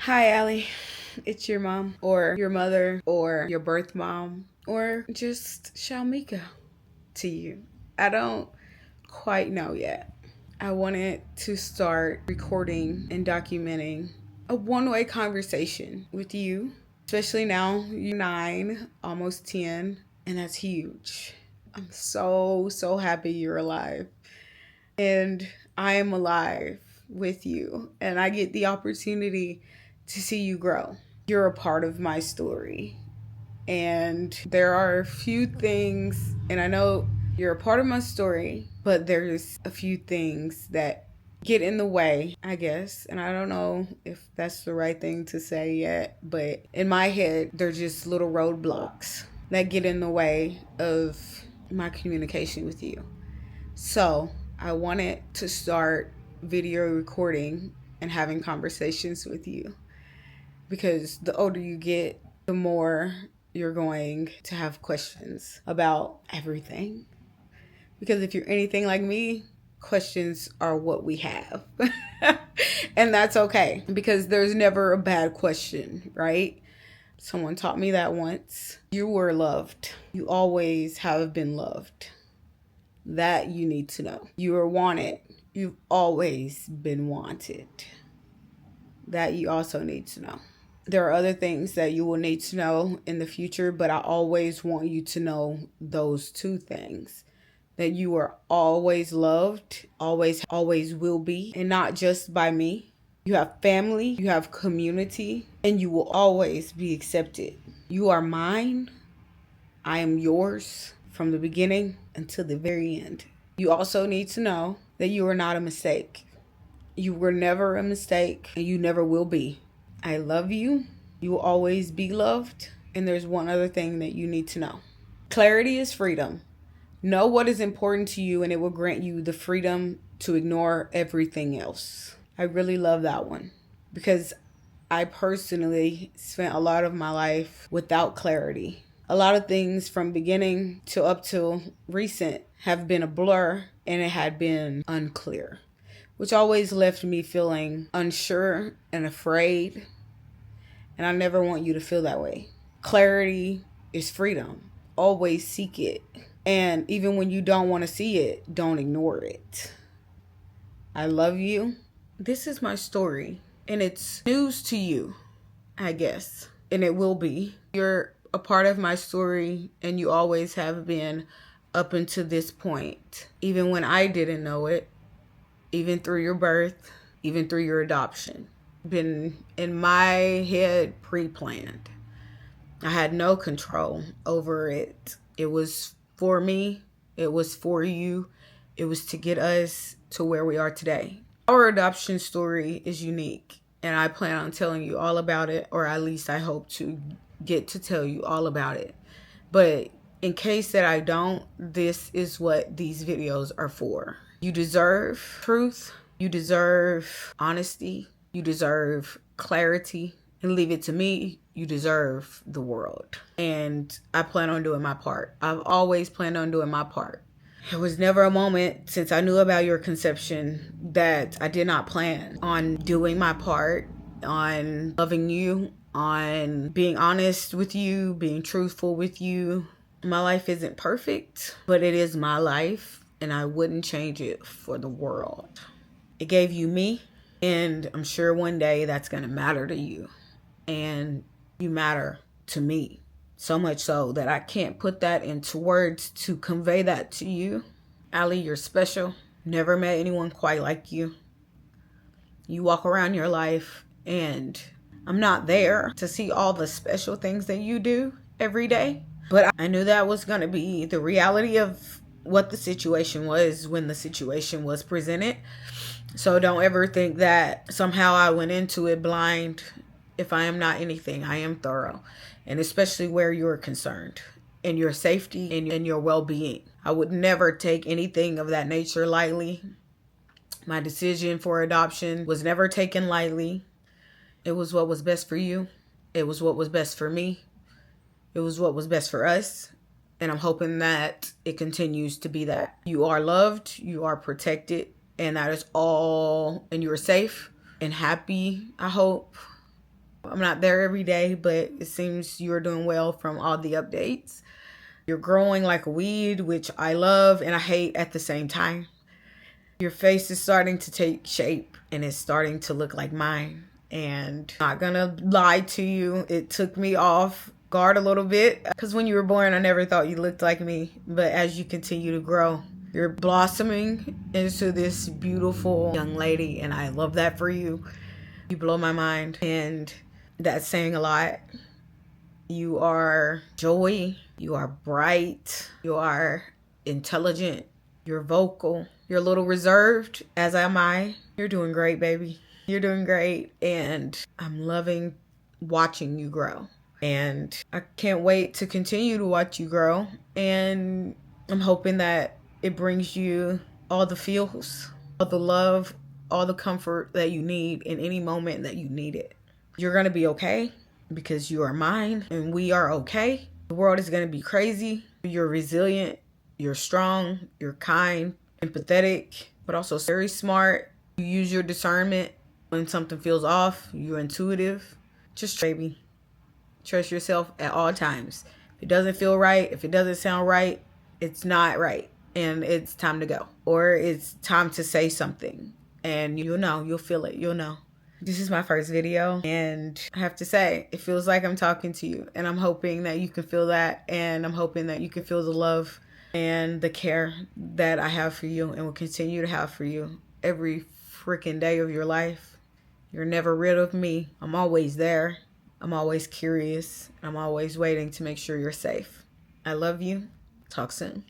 Hi, Allie. It's your mom, or your mother, or your birth mom, or just Shalmika to you. I don't quite know yet. I wanted to start recording and documenting a one-way conversation with you, especially now you're 9, almost 10, and that's huge. I'm so happy you're alive. And I am alive with you, and I get the opportunity to see you grow. You're a part of my story, and there are a few things, and I know you're a part of my story, but there's a few things that get in the way, I guess. And I don't know if that's the right thing to say yet, but in my head, they're just little roadblocks that get in the way of my communication with you. So I wanted to start video recording and having conversations with you, because the older you get, the more you're going to have questions about everything. Because if you're anything like me, questions are what we have. And that's okay, because there's never a bad question, right? Someone taught me that once. You were loved. You always have been loved. That you need to know. You are wanted. You've always been wanted. That you also need to know. There are other things that you will need to know in the future, but I always want you to know those two things. That you are always loved, always will be, and not just by me. You have family, you have community, and you will always be accepted. You are mine. I am yours from the beginning until the very end. You also need to know that you are not a mistake. You were never a mistake, and you never will be. I love you. You will always be loved. And there's one other thing that you need to know. Clarity is freedom. Know what is important to you, and it will grant you the freedom to ignore everything else. I really love that one, because I personally spent a lot of my life without clarity. A lot of things from beginning to up till recent have been a blur, and it had been unclear, which always left me feeling unsure and afraid. And I never want you to feel that way. Clarity is freedom. Always seek it. And even when you don't want to see it, don't ignore it. I love you. This is my story, and it's news to you, I guess. And it will be. You're a part of my story, and you always have been up until this point. Even when I didn't know it, even through your birth, even through your adoption. Been in my head pre-planned. I had no control over it. It was for me. It was for you. It was to get us to where we are today. Our adoption story is unique, and I plan on telling you all about it, or at least I hope to get to tell you all about it. But in case that I don't, this is what these videos are for. You deserve truth. You deserve honesty. You deserve clarity. And leave it to me, you deserve the world. And I plan on doing my part. I've always planned on doing my part. There was never a moment since I knew about your conception that I did not plan on doing my part, on loving you, on being honest with you, being truthful with you. My life isn't perfect, but it is my life, and I wouldn't change it for the world. It gave you me, and I'm sure one day that's going to matter to you. And you matter to me. So much so that I can't put that into words to convey that to you. Allie, you're special. Never met anyone quite like you. You walk around your life, and I'm not there to see all the special things that you do every day. But I knew that was going to be the reality of what the situation was when the situation was presented. So don't ever think that somehow I went into it blind. If I am not anything, I am thorough. And especially where you're concerned, in your safety and in your well-being. I would never take anything of that nature lightly. My decision for adoption was never taken lightly. It was what was best for you. It was what was best for me. It was what was best for us. And I'm hoping that it continues to be that. You are loved, you are protected, and that is all. And you are safe and happy, I hope. I'm not there every day, but it seems you're doing well from all the updates. You're growing like a weed, which I love and I hate at the same time. Your face is starting to take shape and it's starting to look like mine. And I'm not gonna lie to you, it took me off guard a little bit because when you were born, I never thought you looked like me. But as you continue to grow, you're blossoming into this beautiful young lady, and I love that for you. You blow my mind, and that's saying a lot. You are joy, you are bright, you are intelligent, you're vocal, you're a little reserved, as am I. You're doing great, baby. You're doing great, and I'm loving watching you grow. And I can't wait to continue to watch you grow. And I'm hoping that it brings you all the feels, all the love, all the comfort that you need in any moment that you need it. You're going to be okay because you are mine and we are okay. The world is going to be crazy. You're resilient, you're strong, you're kind, empathetic, but also very smart. You use your discernment when something feels off. You're intuitive. Just baby. Trust yourself at all times. If it doesn't feel right, if it doesn't sound right, it's not right. And it's time to go. Or it's time to say something. And you'll know, you'll feel it, you'll know. This is my first video. And I have to say, it feels like I'm talking to you. And I'm hoping that you can feel that. And I'm hoping that you can feel the love and the care that I have for you and will continue to have for you every freaking day of your life. You're never rid of me. I'm always there. I'm always curious. I'm always waiting to make sure you're safe. I love you. Talk soon.